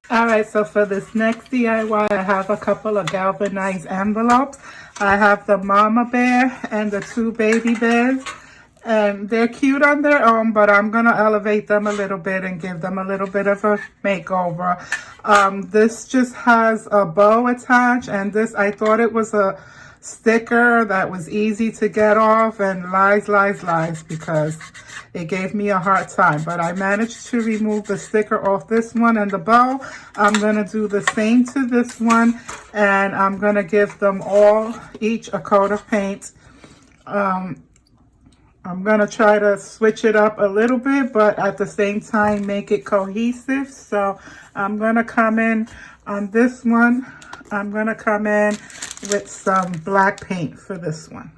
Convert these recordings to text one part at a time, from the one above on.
All right, so for this next DIY, I have a couple of galvanized envelopes. I have the mama bear and the two baby bears. And they're cute on their own, but I'm going to elevate them a little bit and give them a little bit of a makeover. This just has a bow attached, and this, I thought it was a sticker that was easy to get off, and lies, because it gave me a hard time. But I managed to remove the sticker off this one and the bow. I'm going to do the same to this one, and I'm going to give them all, each a coat of paint. I'm going to try to switch it up a little bit, but at the same time make it cohesive. So I'm going to come in on this one. I'm going to come in with some black paint for this one.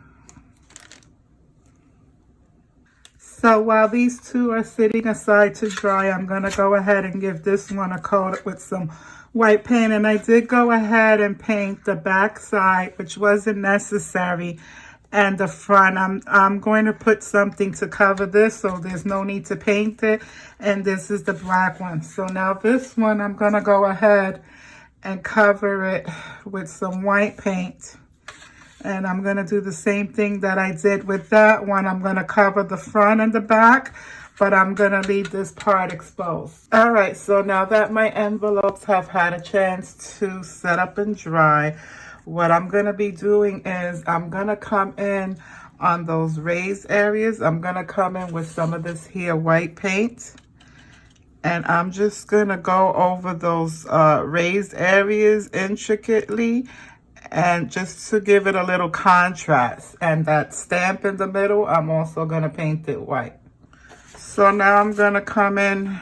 So while these two are sitting aside to dry, I'm going to go ahead and give this one a coat with some white paint. And I did go ahead and paint the back side, which wasn't necessary, and the front. I'm going to put something to cover this, so there's no need to paint it. And this is the black one. So now this one, I'm going to go ahead and cover it with some white paint. And I'm going to do the same thing that I did with that one. I'm going to cover the front and the back, but I'm going to leave this part exposed. All right, so now that my envelopes have had a chance to set up and dry, what I'm going to be doing is I'm going to come in on those raised areas. I'm going to come in with some of this here white paint. And I'm just going to go over those raised areas intricately, and just to give it a little contrast. And that stamp in the middle, I'm also going to paint it white. So now I'm going to come in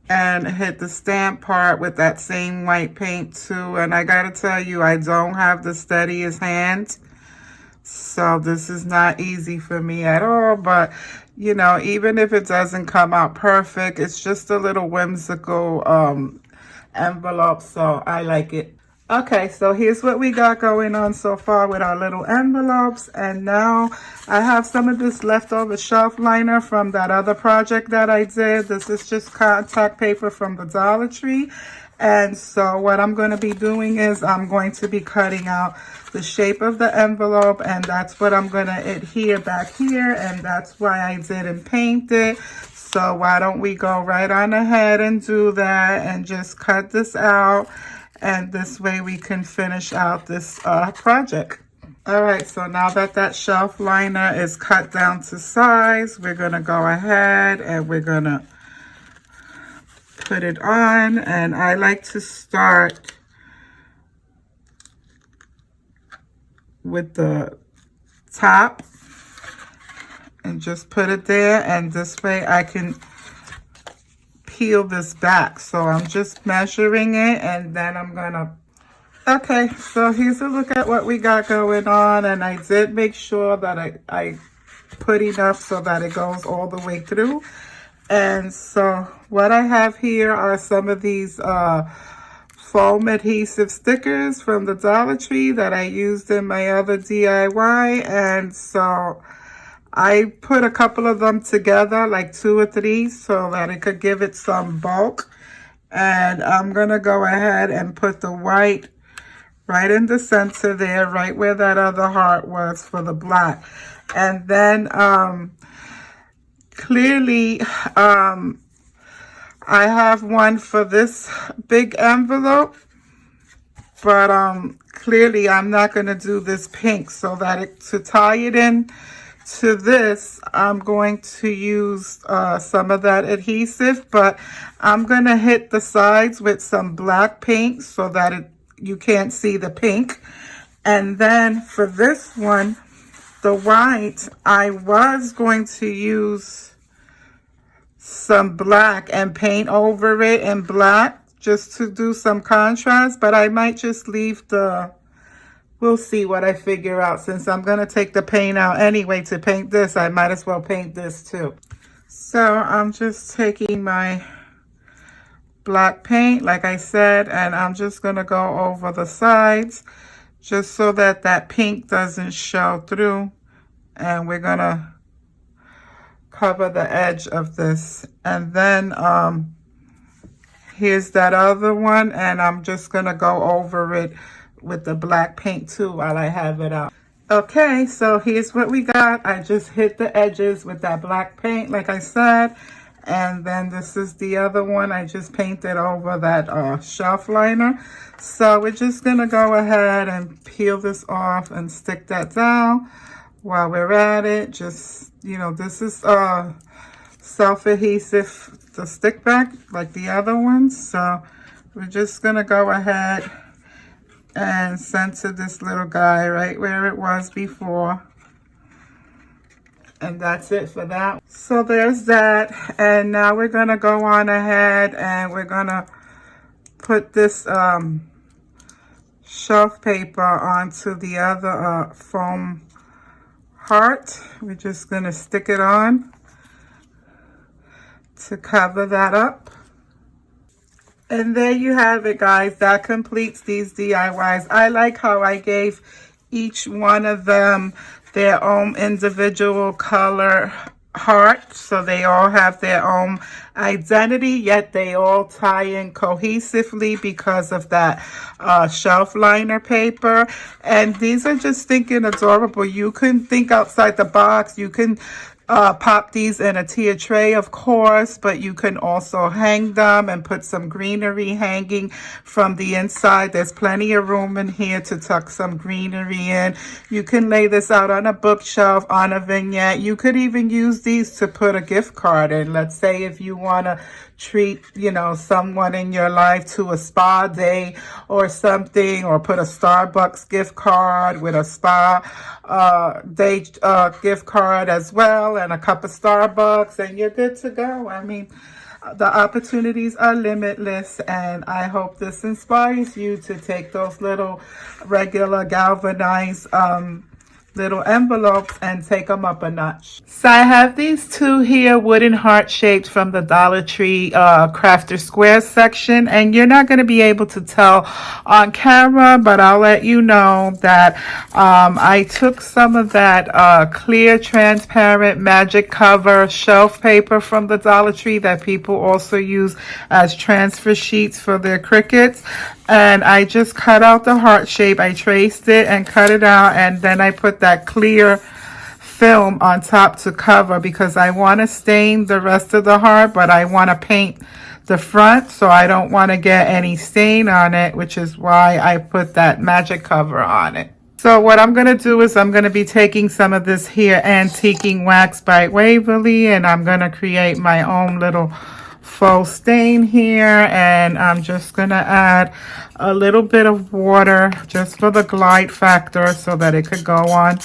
and hit the stamp part with that same white paint too. And I gotta tell you, I don't have the steadiest hand, so this is not easy for me at all. But you know, even if it doesn't come out perfect, it's just a little whimsical envelope, so I like it. Okay, so here's what we got going on so far with our little envelopes. And now I have some of this leftover shelf liner from that other project that I did. This is just contact paper from the Dollar Tree. And so what I'm going to be doing is I'm going to be cutting out the shape of the envelope, and that's what I'm going to adhere back here, and that's why I didn't paint it. So why don't we go right on ahead and do that and just cut this out. And this way we can finish out this project. All right, so now that that shelf liner is cut down to size, we're going to go ahead and we're going to put it on. And I like to start with the top and just put it there. And this way I can peel this back. So I'm just measuring it, and then I'm gonna, okay, so here's a look at what we got going on. And I did make sure that I put enough so that it goes all the way through. And so what I have here are some of these foam adhesive stickers from the Dollar Tree that I used in my other DIY. And so I put a couple of them together, like 2 or 3, so that it could give it some bulk. And I'm going to go ahead and put the white right in the center there, right where that other heart was for the black. And then clearly I have one for this big envelope, but clearly I'm not going to do this pink, so that to tie it in to this, I'm going to use some of that adhesive, but I'm going to hit the sides with some black paint so that you can't see the pink. And then for this one, the white, I was going to use some black and paint over it in black just to do some contrast, but I might just leave the, we'll see what I figure out. Since I'm going to take the paint out anyway to paint this, I might as well paint this too. So I'm just taking my black paint, like I said, and I'm just going to go over the sides just so that that pink doesn't show through. And we're going to cover the edge of this. And then Here's that other one, and I'm just gonna go over it with the black paint too while I have it out. Okay, so here's what we got. I just hit the edges with that black paint, like I said. And then this is the other one. I just painted over that shelf liner. So we're just gonna go ahead and peel this off and stick that down while we're at it. Just, you know, this is self-adhesive to stick back like the other ones. So we're just gonna go ahead and center this little guy right where it was before. And that's it for that. So there's that. And now we're gonna go on ahead and we're gonna put this shelf paper onto the other foam heart. We're just gonna stick it on to cover that up. And there you have it, guys. That completes these DIYs. I like how I gave each one of them their own individual color heart, so they all have their own identity, yet they all tie in cohesively because of that shelf liner paper. And these are just stinking adorable. You can think outside the box. You can pop these in a tier tray, of course, but you can also hang them and put some greenery hanging from the inside. There's plenty of room in here to tuck some greenery in. You can lay this out on a bookshelf, on a vignette. You could even use these to put a gift card in. Let's say if you want to treat, you know, someone in your life to a spa day or something, or put a Starbucks gift card with a spa day gift card as well, and a cup of Starbucks, and you're good to go. I mean, the opportunities are limitless, and I hope this inspires you to take those little regular galvanized little envelopes and take them up a notch. So I have these two here, wooden heart shaped, from the Dollar Tree Crafter Square section, and you're not going to be able to tell on camera, but I'll let you know that I took some of that clear transparent magic cover shelf paper from the Dollar Tree that people also use as transfer sheets for their Cricuts, and I just cut out the heart shape. I traced it and cut it out, and then I put that clear film on top to cover, because I want to stain the rest of the heart, but I want to paint the front, so I don't want to get any stain on it, which is why I put that magic cover on it. So what I'm going to do is I'm going to be taking some of this here Antiquing Wax by Waverly, and I'm going to create my own little faux stain here, and I'm just going to add a little bit of water just for the glide factor so that it could go on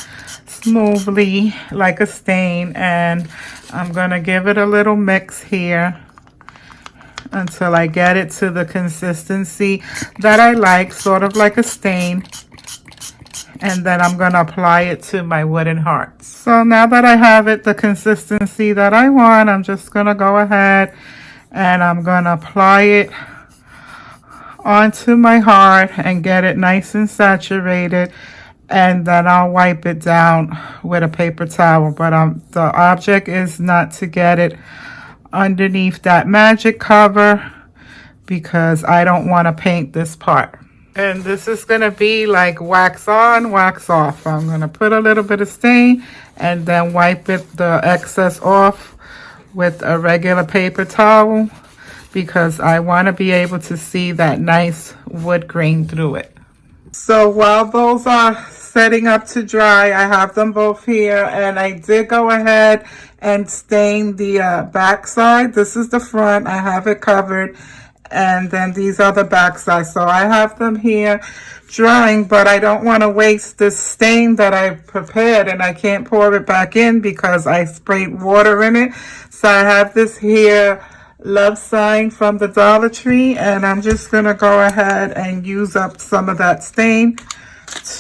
smoothly like a stain. And I'm going to give it a little mix here until I get it to the consistency that I like, sort of like a stain. And then I'm going to apply it to my wooden hearts. So now that I have it the consistency that I want, I'm just going to go ahead and I'm going to apply it onto my heart and get it nice and saturated, and then I'll wipe it down with a paper towel. But the object is not to get it underneath that magic cover, because I don't want to paint this part. And this is going to be like wax on, wax off. I'm going to put a little bit of stain and then wipe the excess off with a regular paper towel, because I want to be able to see that nice wood grain through it. So while those are setting up to dry, I have them both here, and I did go ahead and stain the back side. This is the front. I have it covered, and then these are the back side. So I have them here drying, but I don't want to waste this stain that I prepared, and I can't pour it back in because I sprayed water in it. So I have this here love sign from the Dollar Tree, and I'm just going to go ahead and use up some of that stain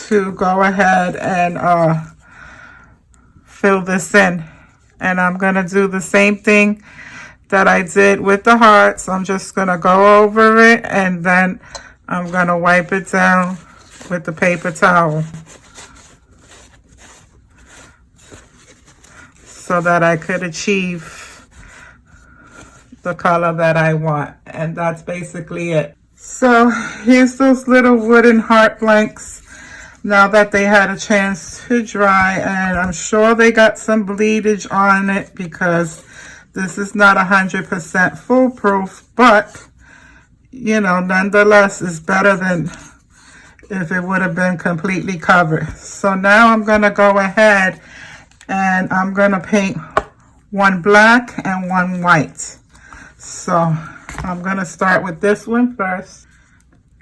to go ahead and fill this in. And I'm going to do the same thing that I did with the hearts. I'm just going to go over it, and then I'm going to wipe it down with the paper towel so that I could achieve the color that I want. And that's basically it. So here's those little wooden heart blanks now that they had a chance to dry, and I'm sure they got some bleedage on it because this is not 100% foolproof, but you know, nonetheless, it's better than if it would have been completely covered. So now I'm going to go ahead and I'm going to paint one black and one white. So I'm going to start with this one first,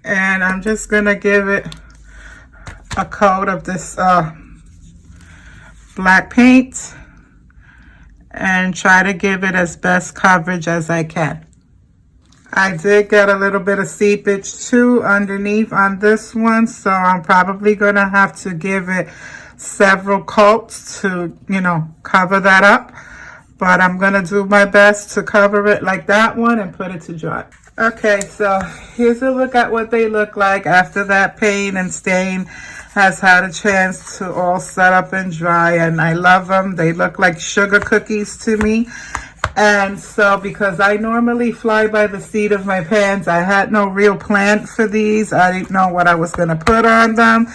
and I'm just going to give it a coat of this black paint and try to give it as best coverage as I can. I did get a little bit of seepage too underneath on this one, so I'm probably going to have to give it several coats to, you know, cover that up. But I'm going to do my best to cover it like that one and put it to dry. Okay, so here's a look at what they look like after that paint and stain has had a chance to all set up and dry, and I love them. They look like sugar cookies to me. And so because I normally fly by the seat of my pants, I had no real plan for these. I didn't know what I was going to put on them.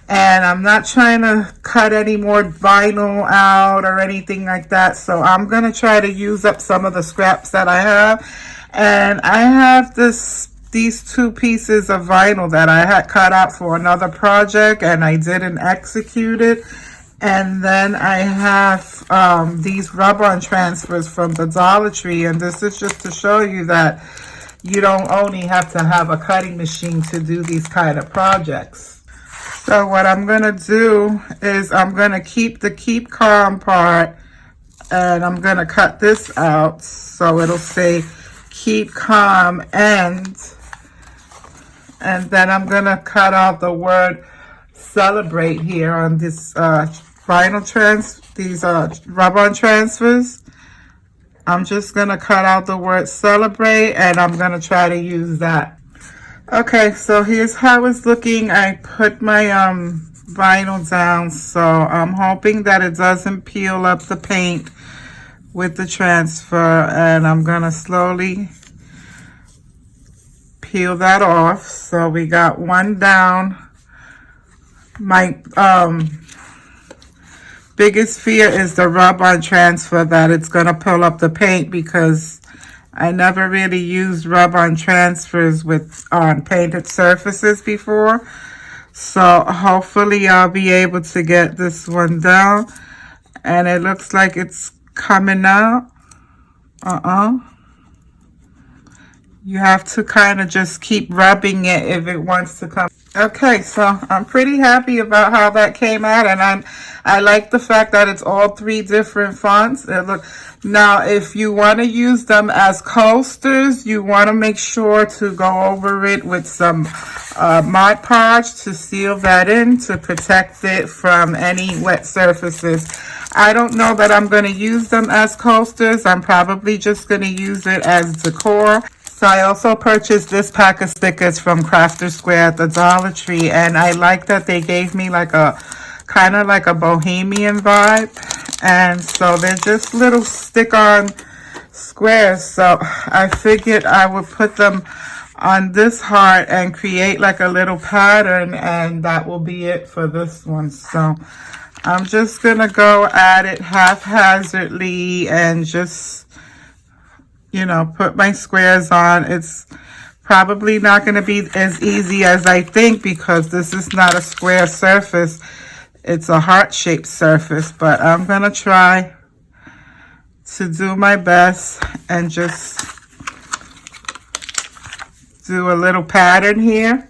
And I'm not trying to cut any more vinyl out or anything like that. So I'm going to try to use up some of the scraps that I have. And I have these two pieces of vinyl that I had cut out for another project and I didn't execute it. And then I have these rub-on transfers from the Dollar Tree, and this is just to show you that you don't only have to have a cutting machine to do these kind of projects. So what I'm going to do is I'm going to keep the keep calm part, and I'm going to cut this out so it'll say keep calm end, and then I'm going to cut out the word celebrate here on this these rub-on transfers. I'm just going to cut out the word celebrate, and I'm going to try to use that. Okay, so here's how it's looking. I put my vinyl down, so I'm hoping that it doesn't peel up the paint with the transfer, and I'm going to slowly peel that off. So we got one down. My biggest fear is the rub-on transfer, that it's going to pull up the paint, because I never really used rub-on transfers on painted surfaces before. So hopefully I'll be able to get this one down. And it looks like it's coming out. You have to kind of just keep rubbing it if it wants to come. Okay, so I'm pretty happy about how that came out, and I like the fact that it's all three different fonts. Now, if you want to use them as coasters, you want to make sure to go over it with some Mod Podge to seal that in, to protect it from any wet surfaces. I don't know that I'm going to use them as coasters. I'm probably just going to use it as decor. So I also purchased this pack of stickers from Crafter Square at the Dollar Tree, and I like that they gave me like a kind of like a bohemian vibe. And so they're just little stick-on squares. So I figured I would put them on this heart and create like a little pattern, and that will be it for this one. So I'm just gonna go at it haphazardly and just, you know, put my squares on. It's probably not going to be as easy as I think, because this is not a square surface. It's a heart-shaped surface, but I'm going to try to do my best and just do a little pattern here.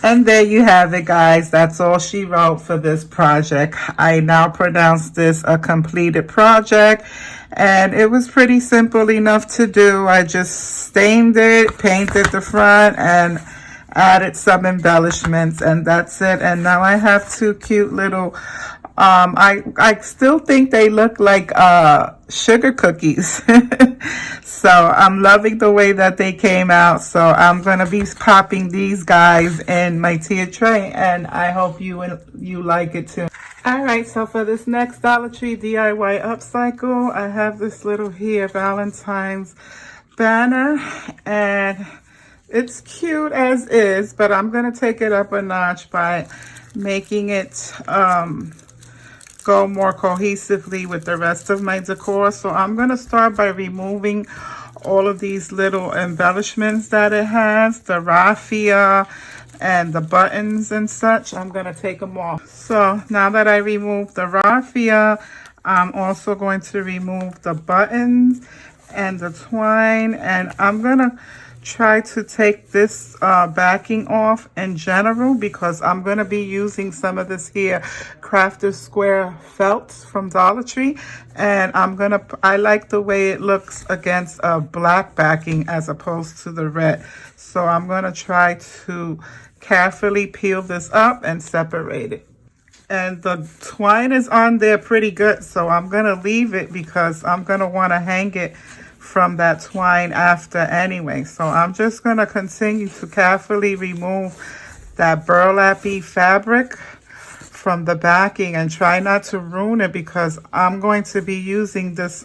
And there you have it, guys. That's all she wrote for this project. I now pronounce this a completed project, and it was pretty simple enough to do. I just stained it, painted the front, and added some embellishments, and that's it. And now I have two cute little I still think they look like sugar cookies. So I'm loving the way that they came out. So I'm gonna be popping these guys in my tier tray, and I hope you like it too. All right, so for this next Dollar Tree DIY upcycle, I have this little here Valentine's banner, and it's cute as is, but I'm gonna take it up a notch by making it go more cohesively with the rest of my decor. So I'm going to start by removing all of these little embellishments that it has, the raffia and the buttons and such. I'm going to take them off. So now that I removed the raffia, I'm also going to remove the buttons and the twine, and I'm going to try to take this backing off in general, because I'm going to be using some of this here Crafted Square felt from Dollar Tree, and I like the way it looks against a black backing as opposed to the red. So I'm going to try to carefully peel this up and separate it. And the twine is on there pretty good, so I'm going to leave it because I'm going to want to hang it from that twine after anyway. So I'm just going to continue to carefully remove that burlappy fabric from the backing and try not to ruin it, because I'm going to be using this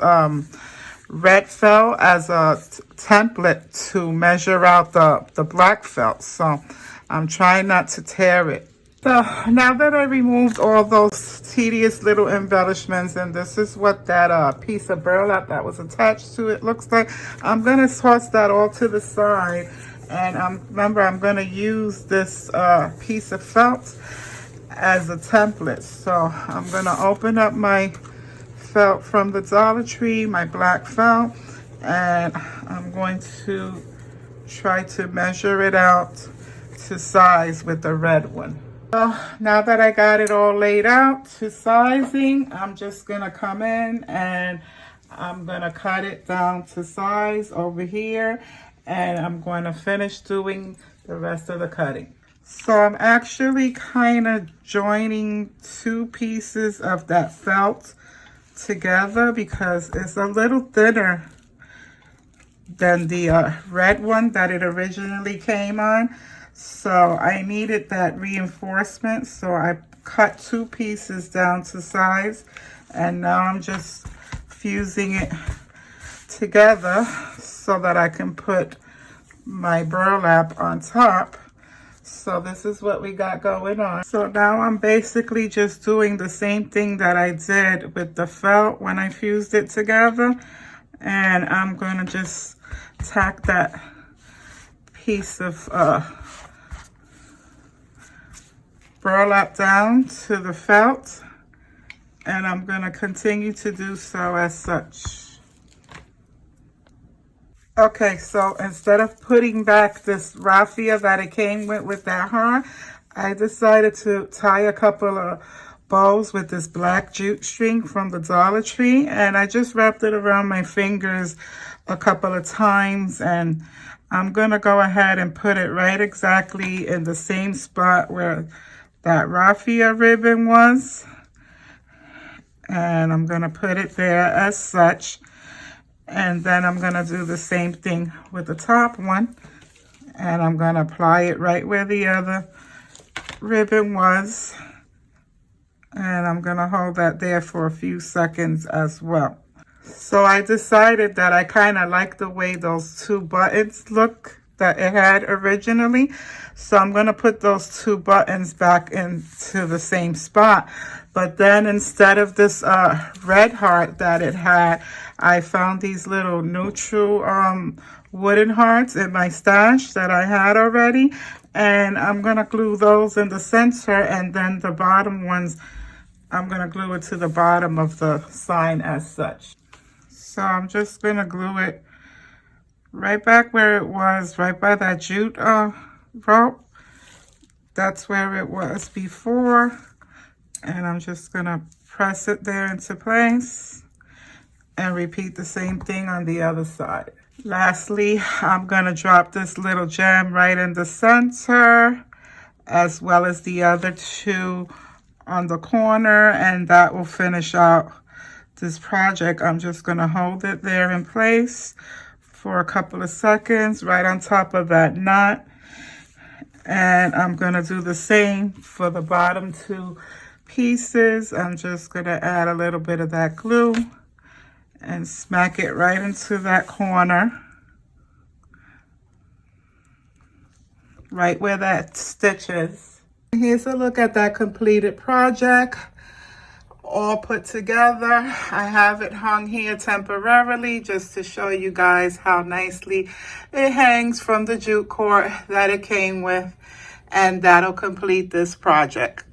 red felt as a template to measure out the black felt. So I'm trying not to tear it. So now that I removed all those tedious little embellishments, and this is what that piece of burlap that was attached to it looks like, I'm going to toss that all to the side. And remember, I'm going to use this piece of felt as a template. So I'm going to open up my felt from the Dollar Tree, my black felt, and I'm going to try to measure it out to size with the red one. So now that I got it all laid out to sizing, I'm just going to come in and I'm going to cut it down to size over here, and I'm going to finish doing the rest of the cutting. So I'm actually kind of joining two pieces of that felt together because it's a little thinner than the red one that it originally came on. So I needed that reinforcement, so I cut two pieces down to size, and now I'm just fusing it together so that I can put my burlap on top. So this is what we got going on. So now I'm basically just doing the same thing that I did with the felt when I fused it together, and I'm going to just tack that piece of burlap down to the felt, and I'm going to continue to do so as such. Okay, so instead of putting back this raffia that it came with that heart, I decided to tie a couple of bows with this black jute string from the Dollar Tree, and I just wrapped it around my fingers a couple of times, and I'm going to go ahead and put it right exactly in the same spot where that raffia ribbon was, and I'm going to put it there as such. And then I'm going to do the same thing with the top one, and I'm going to apply it right where the other ribbon was, and I'm going to hold that there for a few seconds as well. So I decided that I kind of like the way those two buttons look that it had originally. So I'm going to put those two buttons back into the same spot. But then instead of this red heart that it had, I found these little neutral wooden hearts in my stash that I had already. And I'm going to glue those in the center, and then the bottom ones, I'm going to glue it to the bottom of the sign as such. So I'm just going to glue it right back where it was, right by that jute rope. That's where it was before. And I'm just going to press it there into place and repeat the same thing on the other side. Lastly, I'm going to drop this little gem right in the center, as well as the other two on the corner, and that will finish out this project. I'm just going to hold it there in place for a couple of seconds right on top of that knot. And I'm going to do the same for the bottom two pieces. I'm just going to add a little bit of that glue and smack it right into that corner, right where that stitch is. Here's a look at that completed project, all put together. I have it hung here temporarily just to show you guys how nicely it hangs from the jute cord that it came with, and that'll complete this project.